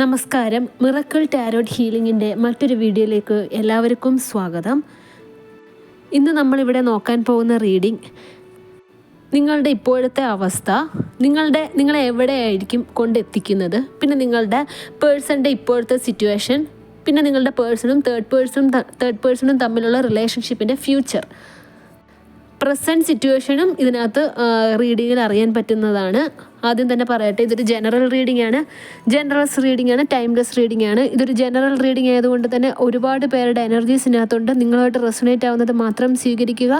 നമസ്കാരം. Miracle tarot ഹീലിംഗിൻ്റെ മറ്റൊരു വീഡിയോയിലേക്ക് എല്ലാവർക്കും സ്വാഗതം. ഇന്ന് നമ്മളിവിടെ നോക്കാൻ പോകുന്ന റീഡിംഗ് നിങ്ങളുടെ ഇപ്പോഴത്തെ അവസ്ഥ, നിങ്ങളെ എവിടെയായിരിക്കും കൊണ്ടെത്തിക്കുന്നത്, പിന്നെ നിങ്ങളുടെ പേഴ്സൻ്റെ ഇപ്പോഴത്തെ സിറ്റുവേഷൻ, പിന്നെ നിങ്ങളുടെ പേഴ്സണും തേർഡ് പേഴ്സണും തമ്മിലുള്ള റിലേഷൻഷിപ്പിൻ്റെ ഫ്യൂച്ചർ, പ്രസൻറ്റ് സിറ്റുവേഷനും ഇതിനകത്ത് റീഡിങ്ങിൽ അറിയാൻ പറ്റുന്നതാണ്. ആദ്യം തന്നെ പറയട്ടെ, ഇതൊരു ജനറൽ റീഡിംഗ് ആണ്, ജനറൽസ് റീഡിംഗ് ആണ്, ടൈംലെസ് റീഡിംഗ് ആണ്. ഇതൊരു ജനറൽ റീഡിംഗ് ആയതുകൊണ്ട് തന്നെ ഒരുപാട് പേരുടെ എനർജീസ് ഇതിനകത്തുണ്ട്. നിങ്ങളുമായിട്ട് റെസൊനേറ്റ് ആവുന്നത് മാത്രം സ്വീകരിക്കുക,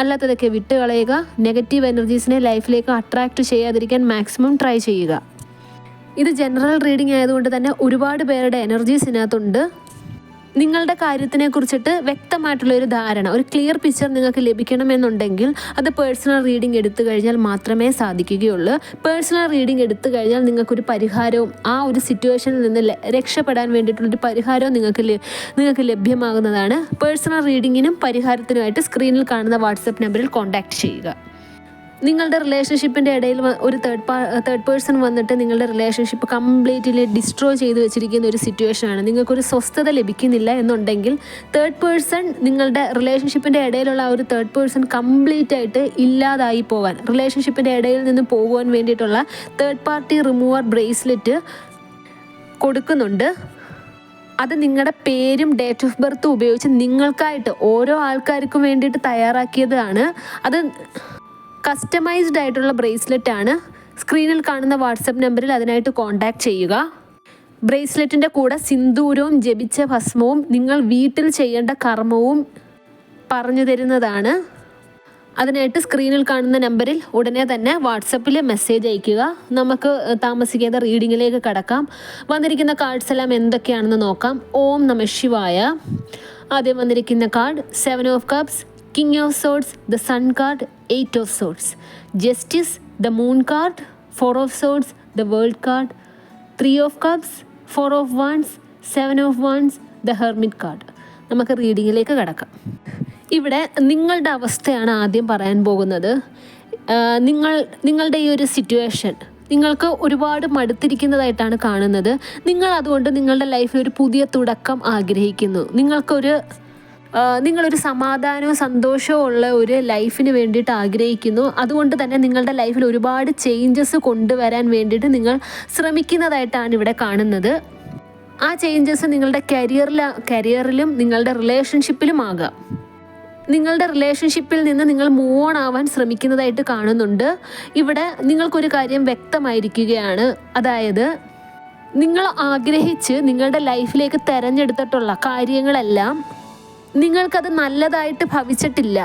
അല്ലാത്തതൊക്കെ വിട്ട് കളയുക. നെഗറ്റീവ് എനർജീസിനെ ലൈഫിലേക്ക് അട്രാക്റ്റ് ചെയ്യാതിരിക്കാൻ മാക്സിമം ട്രൈ ചെയ്യുക. ഇത് ജനറൽ റീഡിംഗ് ആയതുകൊണ്ട് തന്നെ ഒരുപാട് പേരുടെ എനർജീസ് ഇതിനകത്തുണ്ട്. നിങ്ങളുടെ കാര്യത്തിനെ കുറിച്ചിട്ട് വ്യക്തമായിട്ടുള്ളൊരു ധാരണ, ഒരു ക്ലിയർ പിക്ചർ നിങ്ങൾക്ക് ലഭിക്കണമെന്നുണ്ടെങ്കിൽ അത് പേഴ്സണൽ റീഡിംഗ് എടുത്തു കഴിഞ്ഞാൽ മാത്രമേ സാധിക്കുകയുള്ളൂ. പേഴ്സണൽ റീഡിംഗ് എടുത്തു കഴിഞ്ഞാൽ നിങ്ങൾക്കൊരു പരിഹാരവും ആ ഒരു സിറ്റുവേഷനിൽ നിന്ന് രക്ഷപ്പെടാൻ വേണ്ടിയിട്ടുള്ളൊരു പരിഹാരവും നിങ്ങൾക്ക് ലഭ്യമാകുന്നതാണ്. പേഴ്സണൽ റീഡിങ്ങിനും പരിഹാരത്തിനുമായിട്ട് സ്ക്രീനിൽ കാണുന്ന വാട്സപ്പ് നമ്പറിൽ കോൺടാക്റ്റ് ചെയ്യുക. നിങ്ങളുടെ റിലേഷൻഷിപ്പിൻ്റെ ഇടയിൽ ഒരു തേർഡ് പേഴ്സൺ വന്നിട്ട് നിങ്ങളുടെ റിലേഷൻഷിപ്പ് കംപ്ലീറ്റ്ലി ഡിസ്ട്രോയ് ചെയ്ത് വെച്ചിരിക്കുന്ന ഒരു സിറ്റുവേഷനാണ്. നിങ്ങൾക്കൊരു സ്വസ്ഥത ലഭിക്കുന്നില്ല എന്നുണ്ടെങ്കിൽ തേർഡ് പേഴ്സൺ, നിങ്ങളുടെ റിലേഷൻഷിപ്പിൻ്റെ ഇടയിലുള്ള ആ ഒരു തേർഡ് പേഴ്സൺ കംപ്ലീറ്റ് ആയിട്ട് ഇല്ലാതായി പോകാൻ, റിലേഷൻഷിപ്പിൻ്റെ ഇടയിൽ നിന്ന് പോകുവാൻ വേണ്ടിയിട്ടുള്ള തേർഡ് പാർട്ടി റിമൂവർ ബ്രേസ്ലെറ്റ് കൊടുക്കുന്നുണ്ട്. അത് നിങ്ങളുടെ പേരും ഡേറ്റ് ഓഫ് ബർത്തും ഉപയോഗിച്ച് നിങ്ങൾക്കായിട്ട് ഓരോ ആൾക്കാർക്കും വേണ്ടിയിട്ട് തയ്യാറാക്കിയതാണ്. അത് കസ്റ്റമൈസ്ഡ് ആയിട്ടുള്ള ബ്രേസ്ലെറ്റ് ആണ്. സ്ക്രീനിൽ കാണുന്ന വാട്സപ്പ് നമ്പറിൽ അതിനായിട്ട് കോൺടാക്റ്റ് ചെയ്യുക. ബ്രേസ്ലെറ്റിൻ്റെ കൂടെ സിന്ദൂരവും ജപിച്ച ഭസ്മവും നിങ്ങൾ വീട്ടിൽ ചെയ്യേണ്ട കർമ്മവും പറഞ്ഞു തരുന്നതാണ്. അതിനായിട്ട് സ്ക്രീനിൽ കാണുന്ന നമ്പറിൽ ഉടനെ തന്നെ വാട്സപ്പിൽ മെസ്സേജ് അയയ്ക്കുക. നമുക്ക് താമസിക്കാതെ റീഡിങ്ങിലേക്ക് കടക്കാം. വന്നിരിക്കുന്ന കാർഡ്സ് എല്ലാം എന്തൊക്കെയാണെന്ന് നോക്കാം. ഓം നമഃ ശിവായ. ആദ്യം വന്നിരിക്കുന്ന card 7 of cups, King of Swords, the Sun card, 8 of Swords, Justice, the Moon card, 4 of Swords, the World card, 3 of Cups, 4 of Wands, 7 of Wands, the Hermit card. നമുക്ക് റീഡിങ്ങിലേക്ക് കടക്കാം. ഇവിടെ നിങ്ങളുടെ അവസ്ഥയാണ് ആദ്യം പറയാൻ പോകുന്നത്. നിങ്ങളുടെ ഈ ഒരു സിറ്റുവേഷൻ നിങ്ങൾക്ക് ഒരുപാട് മടുത്തിരിക്കുന്നതായിട്ടാണ് കാണുന്നത്. നിങ്ങൾ അതുകൊണ്ട് നിങ്ങളുടെ ലൈഫിൽ ഒരു പുതിയ തുടക്കം ആഗ്രഹിക്കുന്നു. നിങ്ങളൊരു സമാധാനവും സന്തോഷവും ഉള്ള ഒരു ലൈഫിന് വേണ്ടിയിട്ട് ആഗ്രഹിക്കുന്നു. അതുകൊണ്ട് തന്നെ നിങ്ങളുടെ ലൈഫിൽ ഒരുപാട് ചേഞ്ചസ് കൊണ്ടുവരാൻ വേണ്ടിയിട്ട് നിങ്ങൾ ശ്രമിക്കുന്നതായിട്ടാണ് ഇവിടെ കാണുന്നത്. ആ ചേഞ്ചസ് നിങ്ങളുടെ കരിയറിലും നിങ്ങളുടെ റിലേഷൻഷിപ്പിലും ആകാം. നിങ്ങളുടെ റിലേഷൻഷിപ്പിൽ നിന്ന് നിങ്ങൾ മൂവ് ഓൺ ആവാൻ ശ്രമിക്കുന്നതായിട്ട് കാണുന്നുണ്ട്. ഇവിടെ നിങ്ങൾക്കൊരു കാര്യം വ്യക്തമായിരിക്കുകയാണ്. അതായത് നിങ്ങൾ ആഗ്രഹിച്ച് നിങ്ങളുടെ ലൈഫിലേക്ക് തിരഞ്ഞെടുത്തിട്ടുള്ള കാര്യങ്ങളെല്ലാം നിങ്ങൾക്കത് നല്ലതായിട്ട് ഭവിച്ചിട്ടില്ല.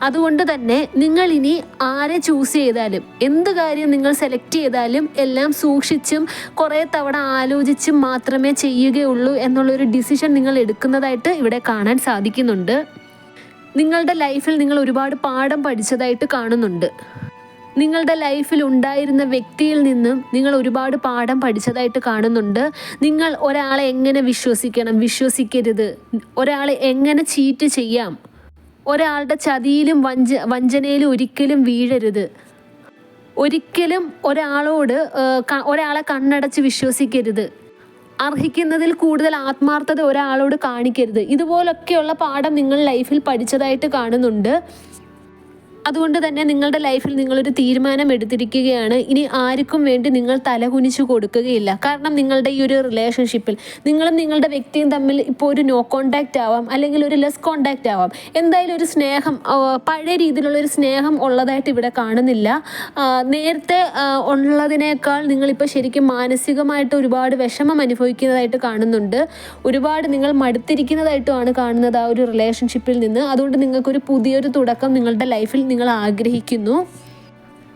അതുകൊണ്ട് തന്നെ നിങ്ങൾ ഇനി ആരെ ചൂസ് ചെയ്താലും, എന്ത് കാര്യം നിങ്ങൾ സെലക്ട് ചെയ്താലും എല്ലാം സൂക്ഷിച്ചും കുറേ തവണ ആലോചിച്ചും മാത്രമേ ചെയ്യുകയുള്ളൂ എന്നുള്ളൊരു ഡിസിഷൻ നിങ്ങൾ എടുക്കുന്നതായിട്ട് ഇവിടെ കാണാൻ സാധിക്കുന്നുണ്ട്. നിങ്ങളുടെ ലൈഫിൽ നിങ്ങൾ ഒരുപാട് പാഠം പഠിച്ചതായിട്ട് കാണുന്നുണ്ട്. നിങ്ങളുടെ ലൈഫിൽ ഉണ്ടായിരുന്ന വ്യക്തിയിൽ നിന്നും നിങ്ങൾ ഒരുപാട് പാഠം പഠിച്ചതായിട്ട് കാണുന്നുണ്ട്. നിങ്ങൾ ഒരാളെ എങ്ങനെ വിശ്വസിക്കണം, വിശ്വസിക്കരുത്, ഒരാളെ എങ്ങനെ ചീറ്റ് ചെയ്യാം, ഒരാളുടെ ചതിയിലും വഞ്ചനയിലും ഒരിക്കലും വീഴരുത്, ഒരിക്കലും ഒരാളെ കണ്ണടച്ച് വിശ്വസിക്കരുത്, അർഹിക്കുന്നതിൽ കൂടുതൽ ആത്മാർത്ഥത ഒരാളോട് കാണിക്കരുത്. ഇതുപോലൊക്കെയുള്ള പാഠം നിങ്ങൾ ലൈഫിൽ പഠിച്ചതായിട്ട് കാണുന്നുണ്ട്. അതുകൊണ്ട് തന്നെ നിങ്ങളുടെ ലൈഫിൽ നിങ്ങളൊരു തീരുമാനം എടുത്തിരിക്കുകയാണ്. ഇനി ആർക്കും വേണ്ടി നിങ്ങൾ തലകുനിച്ചു കൊടുക്കുകയില്ല. കാരണം നിങ്ങളുടെ ഈ ഒരു റിലേഷൻഷിപ്പിൽ നിങ്ങളും നിങ്ങളുടെ വ്യക്തിയും തമ്മിൽ ഇപ്പോൾ ഒരു നോ കോണ്ടാക്റ്റ് ആവാം, അല്ലെങ്കിൽ ഒരു ലെസ് കോണ്ടാക്റ്റ് ആവാം. എന്തായാലും ഒരു സ്നേഹം, പഴയ രീതിയിലുള്ളൊരു സ്നേഹം ഉള്ളതായിട്ട് ഇവിടെ കാണുന്നില്ല. നേരത്തെ ഉള്ളതിനേക്കാൾ നിങ്ങളിപ്പോൾ ശരിക്കും മാനസികമായിട്ട് ഒരുപാട് വിഷമം അനുഭവിക്കുന്നതായിട്ട് കാണുന്നുണ്ട്. ഒരുപാട് നിങ്ങൾ മടുത്തിരിക്കുന്നതായിട്ടുമാണ് കാണുന്നത് ആ ഒരു റിലേഷൻഷിപ്പിൽ നിന്ന്. അതുകൊണ്ട് നിങ്ങൾക്കൊരു പുതിയൊരു തുടക്കം നിങ്ങളുടെ ലൈഫിൽ നിങ്ങൾ ആഗ്രഹിക്കുന്നു.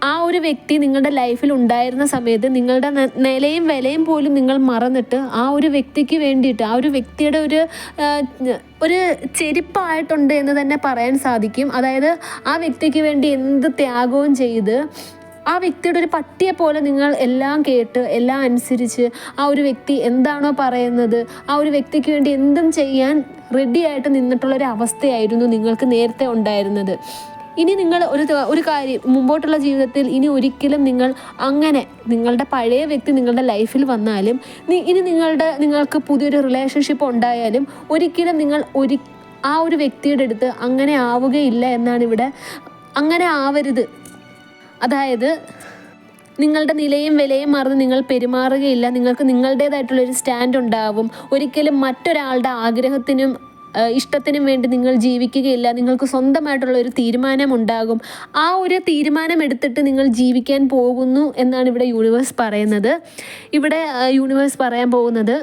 ആ ഒരു വ്യക്തി നിങ്ങളുടെ ലൈഫിൽ ഉണ്ടായിരുന്ന സമയത്ത് നിങ്ങളുടെ നിലയും വിലയും പോലും നിങ്ങൾ മറന്നിട്ട് ആ ഒരു വ്യക്തിക്ക് വേണ്ടിയിട്ട്, ആ ഒരു വ്യക്തിയുടെ ഒരു ചെരുപ്പായിട്ടുണ്ട് എന്ന് തന്നെ പറയാൻ സാധിക്കും. അതായത് ആ വ്യക്തിക്ക് വേണ്ടി എന്ത് ത്യാഗവും ചെയ്ത്, ആ വ്യക്തിയുടെ ഒരു പട്ടിയെ പോലെ നിങ്ങൾ എല്ലാം കേട്ട് എല്ലാം അനുസരിച്ച് ആ ഒരു വ്യക്തി എന്താണോ പറയുന്നത് ആ ഒരു വ്യക്തിക്ക് വേണ്ടി എന്തും ചെയ്യാൻ റെഡിയായിട്ട് നിന്നിട്ടുള്ളൊരു അവസ്ഥയായിരുന്നു നിങ്ങൾക്ക് നേരത്തെ ഉണ്ടായിരുന്നത്. ഇനി നിങ്ങൾ ഒരു കാര്യം മുമ്പോട്ടുള്ള ജീവിതത്തിൽ ഇനി ഒരിക്കലും നിങ്ങൾ അങ്ങനെ നിങ്ങളുടെ പഴയ വ്യക്തി നിങ്ങളുടെ ലൈഫിൽ വന്നാലും ഇനി നിങ്ങൾക്ക് പുതിയൊരു റിലേഷൻഷിപ്പ് ഉണ്ടായാലും ഒരിക്കലും നിങ്ങൾ ആ ഒരു വ്യക്തിയുടെ അടുത്ത് അങ്ങനെ ആവുകയില്ല എന്നാണ് ഇവിടെ. അങ്ങനെ ആവരുത്. അതായത് നിങ്ങളുടെ നിലയും വിലയും മറന്ന് നിങ്ങൾ പെരുമാറുകയില്ല. നിങ്ങൾക്ക് നിങ്ങളുടേതായിട്ടുള്ളൊരു സ്റ്റാൻഡ് ഉണ്ടാവും. ഒരിക്കലും മറ്റൊരാളുടെ ആഗ്രഹത്തിനും ഇഷ്ടത്തിനും വേണ്ടി നിങ്ങൾ ജീവിക്കുകയില്ല. നിങ്ങൾക്ക് സ്വന്തമായിട്ടുള്ള ഒരു തീരുമാനം ഉണ്ടാകും. ആ ഒരു തീരുമാനം എടുത്തിട്ട് നിങ്ങൾ ജീവിക്കാൻ പോകുന്നു എന്നാണ് ഇവിടെ യൂണിവേഴ്സ് പറയുന്നത്. ഇവിടെ യൂണിവേഴ്സ് പറയാൻ പോകുന്നത്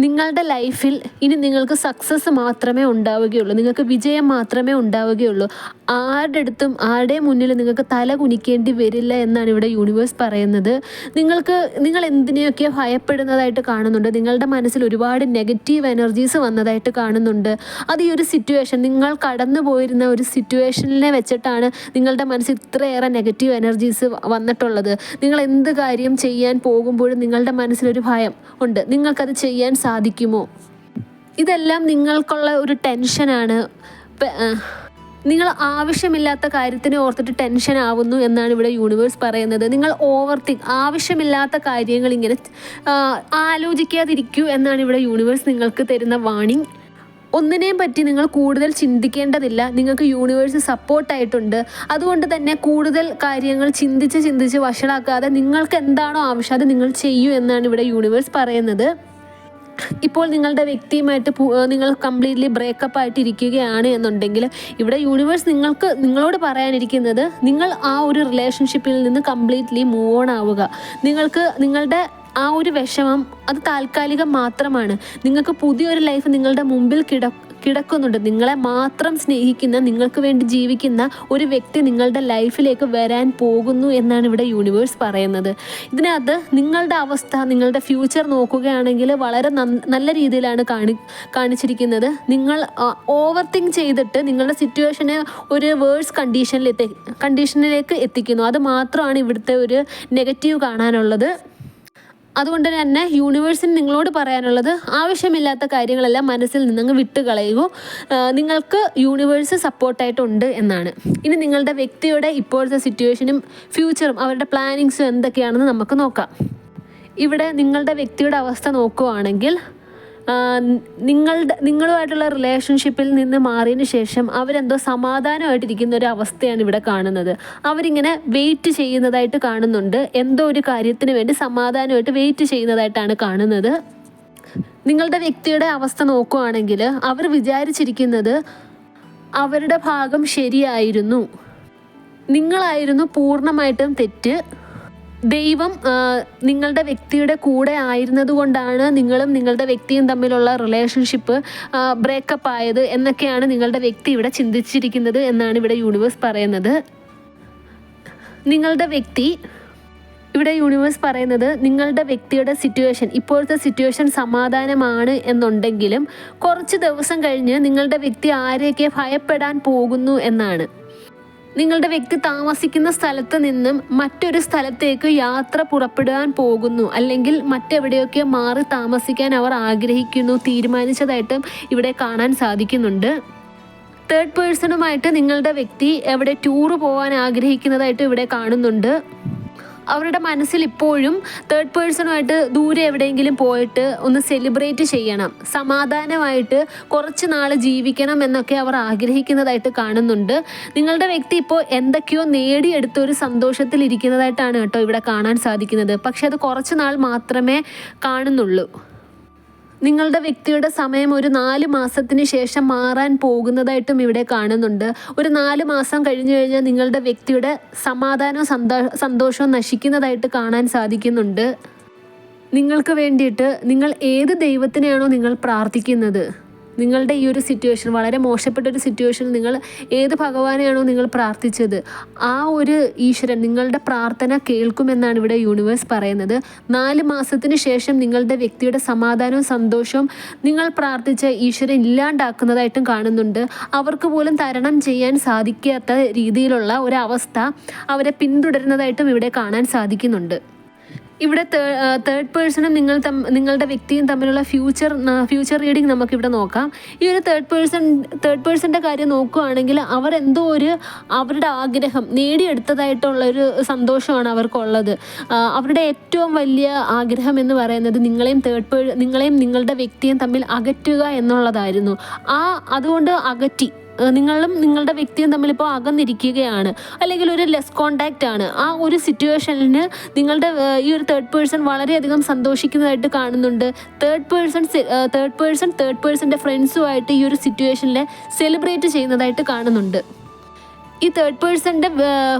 നിങ്ങളുടെ ലൈഫിൽ ഇനി നിങ്ങൾക്ക് സക്സസ് മാത്രമേ ഉണ്ടാവുകയുള്ളൂ. നിങ്ങൾക്ക് വിജയം മാത്രമേ ഉണ്ടാവുകയുള്ളൂ. ആരുടെ മുന്നിൽ നിങ്ങൾക്ക് തല കുനിക്കേണ്ടി വരില്ല എന്നാണ് ഇവിടെ യൂണിവേഴ്സ് പറയുന്നത്. നിങ്ങൾ എന്തിനെയൊക്കെ ഭയപ്പെടുന്നതായിട്ട് കാണുന്നുണ്ട്. നിങ്ങളുടെ മനസ്സിൽ ഒരുപാട് നെഗറ്റീവ് എനർജീസ് വന്നതായിട്ട് കാണുന്നുണ്ട്. അത് ഈ ഒരു സിറ്റുവേഷൻ, നിങ്ങൾ കടന്നു പോയിരുന്ന ഒരു സിറ്റുവേഷനിനെ വെച്ചിട്ടാണ് നിങ്ങളുടെ മനസ്സിൽ ഇത്രയേറെ നെഗറ്റീവ് എനർജീസ് വന്നിട്ടുള്ളത്. നിങ്ങൾ എന്ത് കാര്യം ചെയ്യാൻ പോകുമ്പോഴും നിങ്ങളുടെ മനസ്സിലൊരു ഭയം ഉണ്ട്. നിങ്ങൾക്കത് ചെയ്യാൻ സാധിക്കുമോ? ഇതെല്ലാം നിങ്ങൾക്കുള്ള ഒരു ടെൻഷനാണ്. നിങ്ങൾ ആവശ്യമില്ലാത്ത കാര്യത്തിനെ ഓർത്തിട്ട് ടെൻഷൻ ആവുന്നു എന്നാണ് ഇവിടെ യൂണിവേഴ്സ് പറയുന്നത്. നിങ്ങൾ ആവശ്യമില്ലാത്ത കാര്യങ്ങൾ ഇങ്ങനെ ആലോചിക്കാതിരിക്കൂ എന്നാണ് ഇവിടെ യൂണിവേഴ്സ് നിങ്ങൾക്ക് തരുന്ന വാണിംഗ്. ഒന്നിനെയും പറ്റി നിങ്ങൾ കൂടുതൽ ചിന്തിക്കേണ്ടതില്ല. നിങ്ങൾക്ക് യൂണിവേഴ്സ് സപ്പോർട്ടായിട്ടുണ്ട്. അതുകൊണ്ട് തന്നെ കൂടുതൽ കാര്യങ്ങൾ ചിന്തിച്ച് വഷളാക്കാതെ നിങ്ങൾക്ക് എന്താണോ ആവശ്യം അത് നിങ്ങൾ ചെയ്യൂ എന്നാണ് ഇവിടെ യൂണിവേഴ്സ് പറയുന്നത്. ഇപ്പോൾ നിങ്ങളുടെ വ്യക്തിയുമായിട്ട് നിങ്ങൾ കംപ്ലീറ്റ്ലി ബ്രേക്കപ്പ് ആയിട്ടിരിക്കുകയാണ് എന്നുണ്ടെങ്കിൽ ഇവിടെ യൂണിവേഴ്സ് നിങ്ങളോട് പറയാനിരിക്കുന്നത് നിങ്ങൾ ആ ഒരു റിലേഷൻഷിപ്പിൽ നിന്ന് കംപ്ലീറ്റ്ലി മൂവ് ഓൺ ആവുക. നിങ്ങളുടെ ആ ഒരു വിഷമം അത് താൽക്കാലികം മാത്രമാണ്. നിങ്ങൾക്ക് പുതിയൊരു ലൈഫ് നിങ്ങളുടെ മുമ്പിൽ കിടക്കുന്നുണ്ട്. നിങ്ങളെ മാത്രം സ്നേഹിക്കുന്ന, നിങ്ങൾക്ക് വേണ്ടി ജീവിക്കുന്ന ഒരു വ്യക്തി നിങ്ങളുടെ ലൈഫിലേക്ക് വരാൻ പോകുന്നു എന്നാണ് ഇവിടെ യൂണിവേഴ്സ് പറയുന്നത്. ഇതിനകത്ത് നിങ്ങളുടെ അവസ്ഥ, നിങ്ങളുടെ ഫ്യൂച്ചർ നോക്കുകയാണെങ്കിൽ വളരെ നല്ല രീതിയിലാണ് കാണിച്ചിരിക്കുന്നത്. നിങ്ങൾ ഓവർ തിങ്ക് ചെയ്തിട്ട് നിങ്ങളുടെ സിറ്റുവേഷനെ ഒരു വേഴ്സ് കണ്ടീഷനിലേക്ക് എത്തിക്കുന്നു. അത് മാത്രമാണ് ഇവിടുത്തെ ഒരു നെഗറ്റീവ് കാണാനുള്ളത്. അതുകൊണ്ട് തന്നെ യൂണിവേഴ്സിന് നിങ്ങളോട് പറയാനുള്ളത് ആവശ്യമില്ലാത്ത കാര്യങ്ങളെല്ലാം മനസ്സിൽ നിന്നങ്ങ് വിട്ടുകളയുക. നിങ്ങൾക്ക് യൂണിവേഴ്സ് സപ്പോർട്ടായിട്ടുണ്ട് എന്നാണ്. ഇനി നിങ്ങളുടെ വ്യക്തിയുടെ ഇപ്പോഴത്തെ സിറ്റുവേഷനും ഫ്യൂച്ചറും അവരുടെ പ്ലാനിങ്സും എന്തൊക്കെയാണെന്ന് നമുക്ക് നോക്കാം. ഇവിടെ നിങ്ങളുടെ വ്യക്തിയുടെ അവസ്ഥ നോക്കുകയാണെങ്കിൽ നിങ്ങളുമായിട്ടുള്ള റിലേഷൻഷിപ്പിൽ നിന്ന് മാറിയതിന് ശേഷം അവരെന്തോ സമാധാനമായിട്ടിരിക്കുന്ന ഒരു അവസ്ഥയാണ് ഇവിടെ കാണുന്നത്. അവരിങ്ങനെ വെയിറ്റ് ചെയ്യുന്നതായിട്ട് കാണുന്നുണ്ട്. എന്തോ ഒരു കാര്യത്തിന് വേണ്ടി സമാധാനമായിട്ട് വെയിറ്റ് ചെയ്യുന്നതായിട്ടാണ് കാണുന്നത്. നിങ്ങളുടെ വ്യക്തിയുടെ അവസ്ഥ നോക്കുകയാണെങ്കിൽ അവർ വിചാരിച്ചിരിക്കുന്നത് അവരുടെ ഭാഗം ശരിയായിരുന്നു, നിങ്ങളായിരുന്നു പൂർണ്ണമായിട്ടും തെറ്റ്, ദൈവം നിങ്ങളുടെ വ്യക്തിയുടെ കൂടെ ആയിരുന്നത് കൊണ്ടാണ് നിങ്ങളും നിങ്ങളുടെ വ്യക്തിയും തമ്മിലുള്ള റിലേഷൻഷിപ്പ് ബ്രേക്കപ്പ് ആയത് എന്നൊക്കെയാണ് നിങ്ങളുടെ വ്യക്തി ഇവിടെ ചിന്തിച്ചിരിക്കുന്നത് എന്നാണ് ഇവിടെ യൂണിവേഴ്സ് പറയുന്നത്. നിങ്ങളുടെ വ്യക്തിയുടെ സിറ്റുവേഷൻ, ഇപ്പോഴത്തെ സിറ്റുവേഷൻ സമാധാനമാണ് എന്നുണ്ടെങ്കിലും കുറച്ച് ദിവസം കഴിഞ്ഞ് നിങ്ങളുടെ വ്യക്തി ആരെയൊക്കെ ഭയപ്പെടാൻ പോകുന്നു എന്നാണ്. നിങ്ങളുടെ വ്യക്തി താമസിക്കുന്ന സ്ഥലത്ത് നിന്നും മറ്റൊരു സ്ഥലത്തേക്ക് യാത്ര പുറപ്പെടാൻ പോകുന്നു, അല്ലെങ്കിൽ മറ്റെവിടെയൊക്കെ മാറി താമസിക്കാൻ അവർ ആഗ്രഹിക്കുന്നു, തീരുമാനിച്ചതായിട്ടും ഇവിടെ കാണാൻ സാധിക്കുന്നുണ്ട്. തേർഡ് പേഴ്സണുമായിട്ട് നിങ്ങളുടെ വ്യക്തി എവിടെ ടൂറ് പോകാൻ ആഗ്രഹിക്കുന്നതായിട്ടും ഇവിടെ കാണുന്നുണ്ട്. അവരുടെ മനസ്സിൽ ഇപ്പോഴും തേർഡ് പേഴ്സണുമായിട്ട് ദൂരെ എവിടെയെങ്കിലും പോയിട്ട് ഒന്ന് സെലിബ്രേറ്റ് ചെയ്യണം, സമാധാനമായിട്ട് കുറച്ച് നാൾ ജീവിക്കണം എന്നൊക്കെ അവർ ആഗ്രഹിക്കുന്നതായിട്ട് കാണുന്നുണ്ട്. നിങ്ങളുടെ വ്യക്തി ഇപ്പോൾ എന്തൊക്കെയോ നേടിയെടുത്ത ഒരു സന്തോഷത്തിൽ ഇരിക്കുന്നതായിട്ടാണ് കേട്ടോ ഇവിടെ കാണാൻ സാധിക്കുന്നത്. പക്ഷെ അത് കുറച്ച് നാൾ മാത്രമേ കാണുന്നുള്ളൂ. നിങ്ങളുടെ വ്യക്തിയുടെ സമയം ഒരു 4 മാസത്തിന് ശേഷം മാറാൻ പോകുന്നതായിട്ടും ഇവിടെ കാണുന്നുണ്ട്. ഒരു 4 മാസം കഴിഞ്ഞു കഴിഞ്ഞാൽ നിങ്ങളുടെ വ്യക്തിയുടെ സമാധാനവും സന്തോഷവും നശിക്കുന്നതായിട്ട് കാണാൻ സാധിക്കുന്നുണ്ട്. നിങ്ങൾക്ക് വേണ്ടിയിട്ട് നിങ്ങൾ ഏത് ദൈവത്തിനെയാണോ നിങ്ങൾ പ്രാർത്ഥിക്കുന്നത്, നിങ്ങളുടെ ഈ ഒരു സിറ്റുവേഷൻ, വളരെ മോശപ്പെട്ടൊരു സിറ്റുവേഷനിൽ നിങ്ങൾ ഏത് ഭഗവാനെയാണോ നിങ്ങൾ പ്രാർത്ഥിച്ചത്, ആ ഒരു ഈശ്വരൻ നിങ്ങളുടെ പ്രാർത്ഥന കേൾക്കുമെന്നാണ് ഇവിടെ യൂണിവേഴ്സ് പറയുന്നത്. 4 മാസത്തിന് ശേഷം നിങ്ങളുടെ വ്യക്തിയുടെ സമാധാനവും സന്തോഷവും നിങ്ങൾ പ്രാർത്ഥിച്ച ഈശ്വരൻ ഇല്ലാണ്ടാക്കുന്നതായിട്ടും കാണുന്നുണ്ട്. അവർക്ക് പോലും തരണം ചെയ്യാൻ സാധിക്കാത്ത രീതിയിലുള്ള ഒരവസ്ഥ അവരെ പിന്തുടരുന്നതായിട്ടും ഇവിടെ കാണാൻ സാധിക്കുന്നുണ്ട്. ഇവിടെ തേർഡ് പേഴ്സണും നിങ്ങളുടെ വ്യക്തിയും തമ്മിലുള്ള ഫ്യൂച്ചർ റീഡിങ് നമുക്കിവിടെ നോക്കാം. ഈ ഒരു തേർഡ് പേഴ്സൻ്റെ കാര്യം നോക്കുകയാണെങ്കിൽ അവരെന്തോ അവരുടെ ആഗ്രഹം നേടിയെടുത്തതായിട്ടുള്ളൊരു സന്തോഷമാണ് അവർക്കുള്ളത്. അവരുടെ ഏറ്റവും വലിയ ആഗ്രഹം എന്ന് പറയുന്നത് നിങ്ങളെയും നിങ്ങളുടെ വ്യക്തിയും തമ്മിൽ അകറ്റുക എന്നുള്ളതായിരുന്നു. അതുകൊണ്ട് അകറ്റി. നിങ്ങളും നിങ്ങളുടെ വ്യക്തിയും തമ്മിലിപ്പോൾ അകന്നിരിക്കുകയാണ്, അല്ലെങ്കിൽ ഒരു ലെസ് കോണ്ടാക്റ്റ് ആണ്. ആ ഒരു സിറ്റുവേഷനിൽ നിങ്ങളുടെ ഈ ഒരു തേർഡ് പേഴ്സൺ വളരെയധികം സന്തോഷിക്കുന്നതായിട്ട് കാണുന്നുണ്ട്. തേർഡ് പേഴ്സൻ്റെ ഫ്രണ്ട്സുമായിട്ട് ഈ ഒരു സിറ്റുവേഷനിൽ സെലിബ്രേറ്റ് ചെയ്യുന്നതായിട്ട് കാണുന്നുണ്ട്. ഈ തേർഡ് പേഴ്സൻ്റെ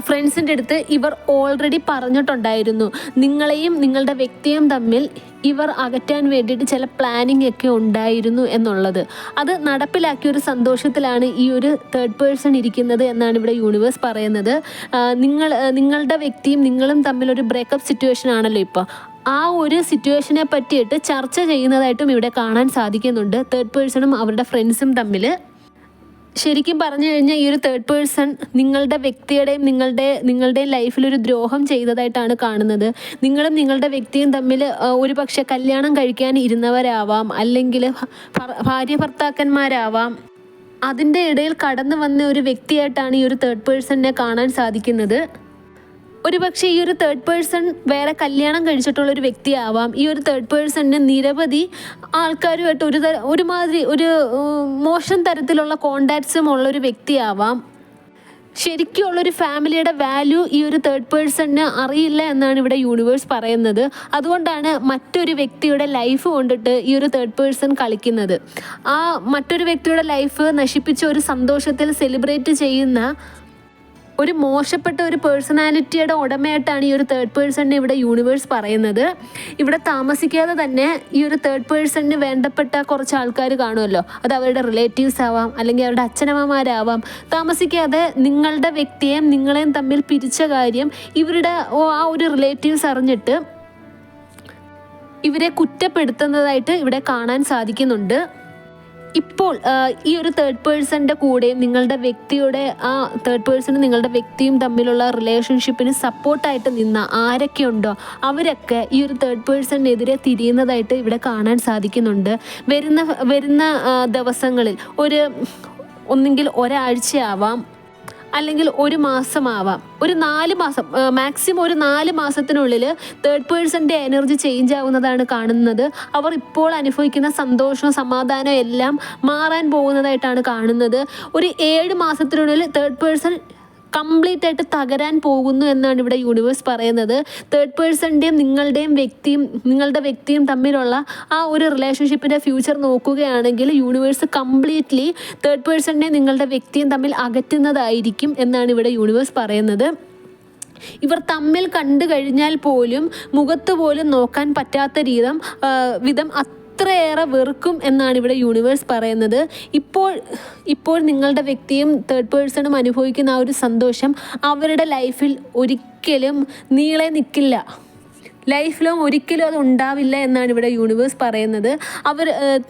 ഫ്രണ്ട്സിൻ്റെ അടുത്ത് ഇവർ ഓൾറെഡി പറഞ്ഞിട്ടുണ്ടായിരുന്നു നിങ്ങളെയും നിങ്ങളുടെ വ്യക്തിയും തമ്മിൽ ഇവർ അകറ്റാൻ വേണ്ടിയിട്ട് ചില പ്ലാനിങ് ഒക്കെ ഉണ്ടായിരുന്നു എന്നുള്ളത്. അത് നടപ്പിലാക്കിയ ഒരു സന്തോഷത്തിലാണ് ഈ ഒരു തേർഡ് പേഴ്സൺ ഇരിക്കുന്നത് എന്നാണ് ഇവിടെ യൂണിവേഴ്സ് പറയുന്നത്. നിങ്ങളുടെ വ്യക്തിയും നിങ്ങളും തമ്മിലൊരു ബ്രേക്കപ്പ് സിറ്റുവേഷൻ ആണല്ലോ ഇപ്പോൾ. ആ ഒരു സിറ്റുവേഷനെ പറ്റിയിട്ട് ചർച്ച ചെയ്യുന്നതായിട്ടും ഇവിടെ കാണാൻ സാധിക്കുന്നുണ്ട് തേർഡ് പേഴ്സണും അവരുടെ ഫ്രണ്ട്സും തമ്മിൽ. ശരിക്കും പറഞ്ഞു കഴിഞ്ഞാൽ ഈ ഒരു തേർഡ് പേഴ്സൺ നിങ്ങളുടെ വ്യക്തിയുടെയും നിങ്ങളുടെയും ലൈഫിലൊരു ദ്രോഹം ചെയ്തതായിട്ടാണ് കാണുന്നത്. നിങ്ങളും നിങ്ങളുടെ വ്യക്തിയും തമ്മിൽ ഒരു പക്ഷേ കല്യാണം കഴിക്കാൻ ഇരുന്നവരാവാം, അല്ലെങ്കിൽ ഭാര്യ ഭർത്താക്കന്മാരാവാം. അതിൻ്റെ ഇടയിൽ കടന്നു വന്ന ഒരു വ്യക്തിയായിട്ടാണ് ഈ ഒരു തേർഡ് പേഴ്സണിനെ കാണാൻ സാധിക്കുന്നത്. ഒരുപക്ഷെ ഈ ഒരു തേർഡ് പേഴ്സൺ വേറെ കല്യാണം കഴിച്ചിട്ടുള്ളൊരു വ്യക്തിയാവാം. ഈ ഒരു തേർഡ് പേഴ്സണിന് നിരവധി ആൾക്കാരുമായിട്ട് ഒരുമാതിരി മോശം തരത്തിലുള്ള കോണ്ടാക്ട്സും ഉള്ളൊരു വ്യക്തിയാവാം. ശരിക്കുള്ളൊരു ഫാമിലിയുടെ വാല്യൂ ഈ ഒരു തേർഡ് പേഴ്സണിന് അറിയില്ല എന്നാണ് ഇവിടെ യൂണിവേഴ്സ് പറയുന്നത്. അതുകൊണ്ടാണ് മറ്റൊരു വ്യക്തിയുടെ ലൈഫ് കൊണ്ടിട്ട് ഈ ഒരു തേർഡ് പേഴ്സൺ കളിക്കുന്നത്. ആ മറ്റൊരു വ്യക്തിയുടെ ലൈഫ് നശിപ്പിച്ച ഒരു സന്തോഷത്തിൽ സെലിബ്രേറ്റ് ചെയ്യുന്ന ഒരു മോശപ്പെട്ട ഒരു പേഴ്സണാലിറ്റിയുടെ ഉടമയായിട്ടാണ് ഈ ഒരു തേർഡ് പേഴ്സണിനെ ഇവിടെ യൂണിവേഴ്സ് പറയുന്നത്. ഇവിടെ താമസിക്കാതെ തന്നെ ഈ ഒരു തേർഡ് പേഴ്സണിന് വേണ്ടപ്പെട്ട കുറച്ച് ആൾക്കാർ കാണുമല്ലോ, അത് അവരുടെ റിലേറ്റീവ്സ് ആവാം, അല്ലെങ്കിൽ അവരുടെ അച്ഛനമ്മമാരാവാം. താമസിക്കാതെ നിങ്ങളുടെ വ്യക്തിയെയും നിങ്ങളെയും തമ്മിൽ പിരിച്ച കാര്യം ഇവരുടെ ആ ഒരു റിലേറ്റീവ്സ് അറിഞ്ഞിട്ട് ഇവരെ കുറ്റപ്പെടുത്തുന്നതായിട്ട് ഇവിടെ കാണാൻ സാധിക്കുന്നുണ്ട്. ഇപ്പോൾ ഈ ഒരു തേർഡ് പേഴ്സൻ്റെ കൂടെയും നിങ്ങളുടെ വ്യക്തിയുടെ തേർഡ് പേഴ്സണും നിങ്ങളുടെ വ്യക്തിയും തമ്മിലുള്ള റിലേഷൻഷിപ്പിന് സപ്പോർട്ടായിട്ട് നിന്ന ആരൊക്കെയുണ്ടോ അവരൊക്കെ ഈ ഒരു തേർഡ് പേഴ്സണിനെതിരെ തിരിയുന്നതായിട്ട് ഇവിടെ കാണാൻ സാധിക്കുന്നുണ്ട്. വരുന്ന ദിവസങ്ങളിൽ ഒന്നുകിൽ ഒരാഴ്ചയാവാം, അല്ലെങ്കിൽ ഒരു മാസമാവാം, ഒരു 4 മാസം, മാക്സിമം ഒരു 4 മാസത്തിനുള്ളിൽ തേർഡ് പേഴ്സൻ്റെ എനർജി ചേഞ്ച് ആവുന്നതാണ് കാണുന്നത്. അവർ ഇപ്പോൾ അനുഭവിക്കുന്ന സന്തോഷവും സമാധാനവും എല്ലാം മാറാൻ പോകുന്നതായിട്ടാണ് കാണുന്നത്. ഒരു 7 മാസത്തിനുള്ളിൽ തേർഡ് പേഴ്സൺ കംപ്ലീറ്റ് ആയിട്ട് തകരാൻ പോകുന്നു എന്നാണ് ഇവിടെ യൂണിവേഴ്സ് പറയുന്നത്. തേർഡ് പേഴ്സൻ്റെയും നിങ്ങളുടെ വ്യക്തിയും തമ്മിലുള്ള ആ ഒരു റിലേഷൻഷിപ്പിൻ്റെ ഫ്യൂച്ചർ നോക്കുകയാണെങ്കിൽ യൂണിവേഴ്സ് കംപ്ലീറ്റ്ലി തേർഡ് പേഴ്സണിനെയും നിങ്ങളുടെ വ്യക്തിയും തമ്മിൽ അകറ്റുന്നതായിരിക്കും എന്നാണ് ഇവിടെ യൂണിവേഴ്സ് പറയുന്നത്. ഇവർ തമ്മിൽ കണ്ടു കഴിഞ്ഞാൽ പോലും മുഖത്ത് പോലും നോക്കാൻ പറ്റാത്ത വിധം അത്രയേറെ വെറുക്കും എന്നാണ് ഇവിടെ യൂണിവേഴ്സ് പറയുന്നത്. ഇപ്പോൾ നിങ്ങളുടെ വ്യക്തിയും തേർഡ് പേഴ്സണും അനുഭവിക്കുന്ന ആ ഒരു സന്തോഷം അവരുടെ ലൈഫിൽ ഒരിക്കലും നീളെ നിൽക്കില്ല. ലൈഫിലും ഒരിക്കലും അത് ഉണ്ടാവില്ല എന്നാണ് ഇവിടെ യൂണിവേഴ്സ് പറയുന്നത്.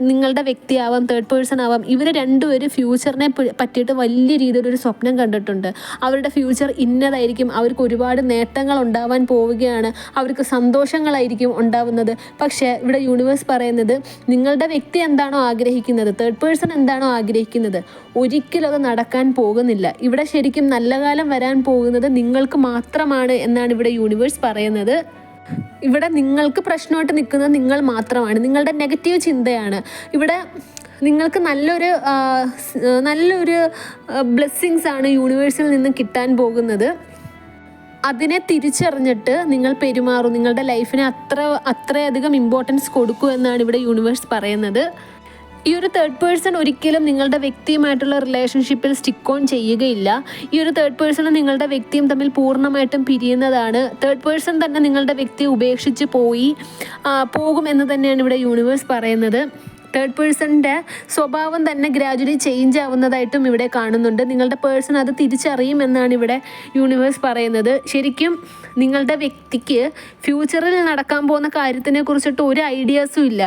നിങ്ങളുടെ വ്യക്തിയാവാം, തേർഡ് പേഴ്സൺ ആവാം, ഇവർ രണ്ടുപേരും ഫ്യൂച്ചറിനെ പറ്റിയിട്ട് വലിയ രീതിയിലൊരു സ്വപ്നം കണ്ടിട്ടുണ്ട്. അവരുടെ ഫ്യൂച്ചർ ഇന്നതായിരിക്കും, അവർക്ക് ഒരുപാട് നേട്ടങ്ങൾ ഉണ്ടാവാൻ പോവുകയാണ്, അവർക്ക് സന്തോഷങ്ങളായിരിക്കും ഉണ്ടാവുന്നത്. പക്ഷേ ഇവിടെ യൂണിവേഴ്സ് പറയുന്നത് നിങ്ങളുടെ വ്യക്തി എന്താണോ ആഗ്രഹിക്കുന്നത്, തേർഡ് പേഴ്സൺ എന്താണോ ആഗ്രഹിക്കുന്നത്, ഒരിക്കലും അത് നടക്കാൻ പോകുന്നില്ല. ഇവിടെ ശരിക്കും നല്ല കാലം വരാൻ പോകുന്നത് നിങ്ങൾക്ക് മാത്രമാണ് എന്നാണ് ഇവിടെ യൂണിവേഴ്സ് പറയുന്നത്. ഇവിടെ നിങ്ങൾക്ക് പ്രശ്നമായിട്ട് നിൽക്കുന്നത് നിങ്ങൾ മാത്രമാണ്, നിങ്ങളുടെ നെഗറ്റീവ് ചിന്തയാണ്. ഇവിടെ നിങ്ങൾക്ക് നല്ലൊരു ബ്ലെസ്സിങ്സ് ആണ് യൂണിവേഴ്സിൽ നിന്ന് കിട്ടാൻ പോകുന്നത്. അതിനെ തിരിച്ചറിഞ്ഞിട്ട് നിങ്ങൾ പെരുമാറും, നിങ്ങളുടെ ലൈഫിന് അത്രയധികം ഇമ്പോർട്ടൻസ് കൊടുക്കൂ എന്നാണ് ഇവിടെ യൂണിവേഴ്സ് പറയുന്നത്. ഈ ഒരു തേർഡ് പേഴ്സൺ ഒരിക്കലും നിങ്ങളുടെ വ്യക്തിയുമായിട്ടുള്ള റിലേഷൻഷിപ്പിൽ സ്റ്റിക്ക് ഓൺ ചെയ്യുകയില്ല. ഈ ഒരു തേർഡ് പേഴ്സണും നിങ്ങളുടെ വ്യക്തിയും തമ്മിൽ പൂർണ്ണമായിട്ടും പിരിയുന്നതാണ്. തേർഡ് പേഴ്സൺ തന്നെ നിങ്ങളുടെ വ്യക്തിയെ ഉപേക്ഷിച്ച് പോകും എന്ന് തന്നെയാണ് ഇവിടെ യൂണിവേഴ്സ് പറയുന്നത്. തേർഡ് പേഴ്സണിൻ്റെ സ്വഭാവം തന്നെ ഗ്രാജുവലി ചേഞ്ച് ആവുന്നതായിട്ടും ഇവിടെ കാണുന്നുണ്ട്. നിങ്ങളുടെ പേഴ്സൺ അത് തിരിച്ചറിയുമെന്നാണ് ഇവിടെ യൂണിവേഴ്സ് പറയുന്നത്. ശരിക്കും നിങ്ങളുടെ വ്യക്തിക്ക് ഫ്യൂച്ചറിൽ നടക്കാൻ പോകുന്ന കാര്യത്തിനെ കുറിച്ചിട്ട് ഒരു ഐഡിയാസും ഇല്ല.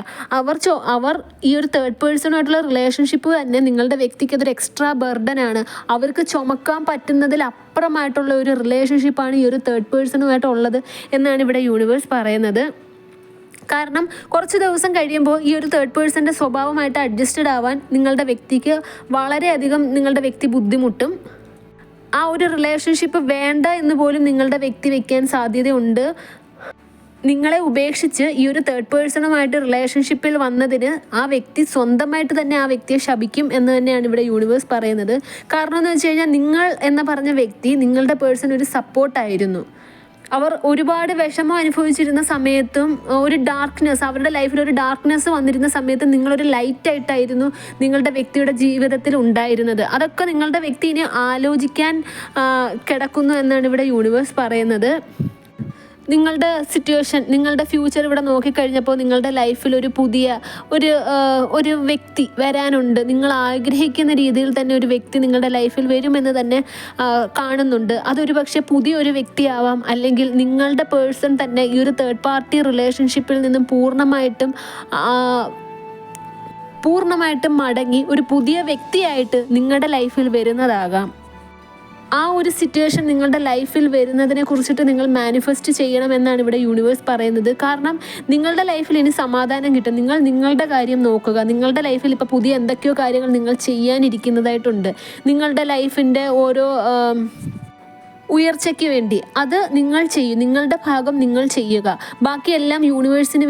അവർ ഈ ഒരു തേർഡ് പേഴ്സണുമായിട്ടുള്ള റിലേഷൻഷിപ്പ് തന്നെ നിങ്ങളുടെ വ്യക്തിക്ക് അതൊരു എക്സ്ട്രാ ബർഡനാണ്. അവർക്ക് ചുമക്കാൻ പറ്റുന്നതിൽ അപ്പുറമായിട്ടുള്ള ഒരു റിലേഷൻഷിപ്പാണ് ഈ ഒരു തേർഡ് പേഴ്സണുമായിട്ടുള്ളത് എന്നാണ് ഇവിടെ യൂണിവേഴ്സ് പറയുന്നത്. കാരണം കുറച്ച് ദിവസം കഴിയുമ്പോൾ ഈ ഒരു തേർഡ് പേഴ്സൻ്റെ സ്വഭാവമായിട്ട് അഡ്ജസ്റ്റഡ് ആവാൻ നിങ്ങളുടെ വ്യക്തിക്ക് വളരെയധികം നിങ്ങളുടെ വ്യക്തി ബുദ്ധിമുട്ടും. ആ ഒരു റിലേഷൻഷിപ്പ് വേണ്ട എന്ന് പോലും നിങ്ങളുടെ വ്യക്തി വെക്കാൻ സാധ്യതയുണ്ട്. നിങ്ങളെ ഉപേക്ഷിച്ച് ഈ ഒരു തേർഡ് പേഴ്സണുമായിട്ട് റിലേഷൻഷിപ്പിൽ വന്നതിന് ആ വ്യക്തി സ്വന്തമായിട്ട് തന്നെ ആ വ്യക്തിയെ ശപിക്കും എന്ന് തന്നെയാണ് ഇവിടെ യൂണിവേഴ്സ് പറയുന്നത്. കാരണം എന്ന് വെച്ച് കഴിഞ്ഞാൽ നിങ്ങൾ എന്ന് പറഞ്ഞ വ്യക്തി നിങ്ങളുടെ പേഴ്സൺ ഒരു സപ്പോർട്ടായിരുന്നു. അവർ ഒരുപാട് വിഷമം അനുഭവിച്ചിരുന്ന സമയത്തും ഒരു ഡാർക്ക്നെസ്, അവരുടെ ലൈഫിൽ ഒരു ഡാർക്ക്നെസ് വന്നിരുന്ന സമയത്തും നിങ്ങളൊരു ലൈറ്റായിട്ടായിരുന്നു നിങ്ങളുടെ വ്യക്തിയുടെ ജീവിതത്തിൽ ഉണ്ടായിരുന്നത്. അതൊക്കെ നിങ്ങളുടെ വ്യക്തി ഇനി ആലോചിക്കാൻ കിടക്കുന്നു എന്നാണ് ഇവിടെ യൂണിവേഴ്സ് പറയുന്നത്. നിങ്ങളുടെ സിറ്റുവേഷൻ, നിങ്ങളുടെ ഫ്യൂച്ചർ ഇവിടെ നോക്കിക്കഴിഞ്ഞപ്പോൾ നിങ്ങളുടെ ലൈഫിൽ ഒരു പുതിയ ഒരു വ്യക്തി വരാനുണ്ട്. നിങ്ങൾ ആഗ്രഹിക്കുന്ന രീതിയിൽ തന്നെ ഒരു വ്യക്തി നിങ്ങളുടെ ലൈഫിൽ വരുമെന്ന് തന്നെ കാണുന്നുണ്ട്. അതൊരു പക്ഷേ പുതിയൊരു വ്യക്തിയാവാം, അല്ലെങ്കിൽ നിങ്ങളുടെ പേഴ്സൺ തന്നെ ഈ ഒരു തേർഡ് പാർട്ടി റിലേഷൻഷിപ്പിൽ നിന്നും പൂർണ്ണമായിട്ടും മടങ്ങി ഒരു പുതിയ വ്യക്തിയായിട്ട് നിങ്ങളുടെ ലൈഫിൽ വരുന്നതാകാം. ആ ഒരു സിറ്റുവേഷൻ നിങ്ങളുടെ ലൈഫിൽ വരുന്നതിനെ കുറിച്ചിട്ട് നിങ്ങൾ മാനിഫെസ്റ്റ് ചെയ്യണമെന്നാണ് ഇവിടെ യൂണിവേഴ്സ് പറയുന്നത്. കാരണം നിങ്ങളുടെ ലൈഫിൽ ഇനി സമാധാനം കിട്ടും. നിങ്ങൾ നിങ്ങളുടെ കാര്യം നോക്കുക. നിങ്ങളുടെ ലൈഫിൽ ഇപ്പോൾ പുതിയ എന്തൊക്കെയോ കാര്യങ്ങൾ നിങ്ങൾ ചെയ്യാനിരിക്കുന്നതായിട്ടുണ്ട്. നിങ്ങളുടെ ലൈഫിൻ്റെ ഓരോ ഉയർച്ചയ്ക്ക് വേണ്ടി അത് നിങ്ങൾ ചെയ്യും. നിങ്ങളുടെ ഭാഗം നിങ്ങൾ ചെയ്യുക. ബാക്കിയെല്ലാം യൂണിവേഴ്സിന്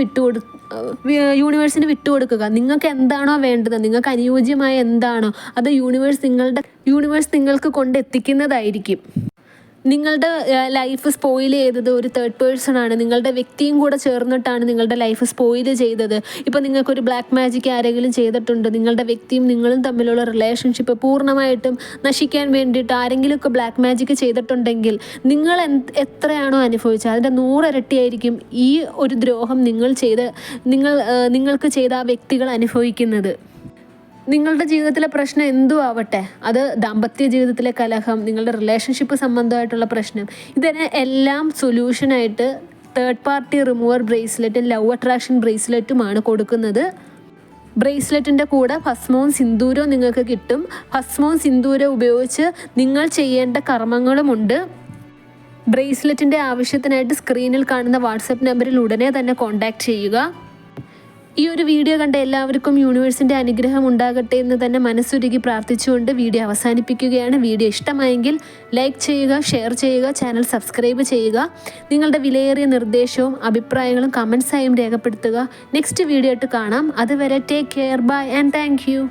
വിട്ടുകൊടുക്കുക. നിങ്ങൾക്ക് എന്താണോ വേണ്ടത്, നിങ്ങൾക്ക് അനുയോജ്യമായ എന്താണോ അത് യൂണിവേഴ്സ് നിങ്ങൾക്ക് കൊണ്ടെത്തിക്കുന്നതായിരിക്കും. നിങ്ങളുടെ ലൈഫ് സ്പോയിൽ ചെയ്തത് ഒരു തേർഡ് പേഴ്സൺ ആണ്. നിങ്ങളുടെ വ്യക്തിയും കൂടെ ചേർന്നിട്ടാണ് നിങ്ങളുടെ ലൈഫ് സ്പോയിൽ ചെയ്തത്. ഇപ്പോൾ നിങ്ങൾക്കൊരു ബ്ലാക്ക് മാജിക് ആരെങ്കിലും ചെയ്തിട്ടുണ്ട്, നിങ്ങളുടെ വ്യക്തിയും നിങ്ങളും തമ്മിലുള്ള റിലേഷൻഷിപ്പ് പൂർണ്ണമായിട്ടും നശിക്കാൻ വേണ്ടിയിട്ട് ആരെങ്കിലുമൊക്കെ ബ്ലാക്ക് മാജിക് ചെയ്തിട്ടുണ്ടെങ്കിൽ നിങ്ങൾ എത്രയാണോ അനുഭവിച്ചത് അതിൻ്റെ 100 ഇരട്ടിയായിരിക്കും ഈ ഒരു ദ്രോഹം നിങ്ങൾക്ക് ചെയ്ത ആ വ്യക്തികൾ അനുഭവിക്കുന്നത്. നിങ്ങളുടെ ജീവിതത്തിലെ പ്രശ്നം എന്തും ആവട്ടെ, അത് ദാമ്പത്യ ജീവിതത്തിലെ കലഹം, നിങ്ങളുടെ റിലേഷൻഷിപ്പ് സംബന്ധമായിട്ടുള്ള പ്രശ്നം, ഇതിന് എല്ലാം സൊല്യൂഷനായിട്ട് തേർഡ് പാർട്ടി റിമൂവർ ബ്രേസ്ലെറ്റും ലവ് അട്രാക്ഷൻ ബ്രേസ്ലെറ്റുമാണ് കൊടുക്കുന്നത്. ബ്രേസ്ലെറ്റിൻ്റെ കൂടെ ഭസ്മവും സിന്ദൂരവും നിങ്ങൾക്ക് കിട്ടും. ഭസ്മവും സിന്ദൂരം ഉപയോഗിച്ച് നിങ്ങൾ ചെയ്യേണ്ട കർമ്മങ്ങളുമുണ്ട്. ബ്രേസ്ലെറ്റിൻ്റെ ആവശ്യത്തിനായിട്ട് സ്ക്രീനിൽ കാണുന്ന വാട്സപ്പ് നമ്പറിൽ ഉടനെ തന്നെ കോൺടാക്റ്റ് ചെയ്യുക. ഈ ഒരു വീഡിയോ കണ്ട എല്ലാവർക്കും യൂണിവേഴ്സിൻ്റെ അനുഗ്രഹം ഉണ്ടാകട്ടെ എന്ന് തന്നെ മനസ്സുരുകി പ്രാർത്ഥിച്ചുകൊണ്ട് വീഡിയോ അവസാനിപ്പിക്കുകയാണ്. വീഡിയോ ഇഷ്ടമായെങ്കിൽ ലൈക്ക് ചെയ്യുക, ഷെയർ ചെയ്യുക, ചാനൽ സബ്സ്ക്രൈബ് ചെയ്യുക. നിങ്ങളുടെ വിലയേറിയ നിർദ്ദേശവും അഭിപ്രായങ്ങളും കമൻസായും രേഖപ്പെടുത്തുക. നെക്സ്റ്റ് വീഡിയോ ആയിട്ട് കാണാം. അതുവരെ take care, bye and thank U.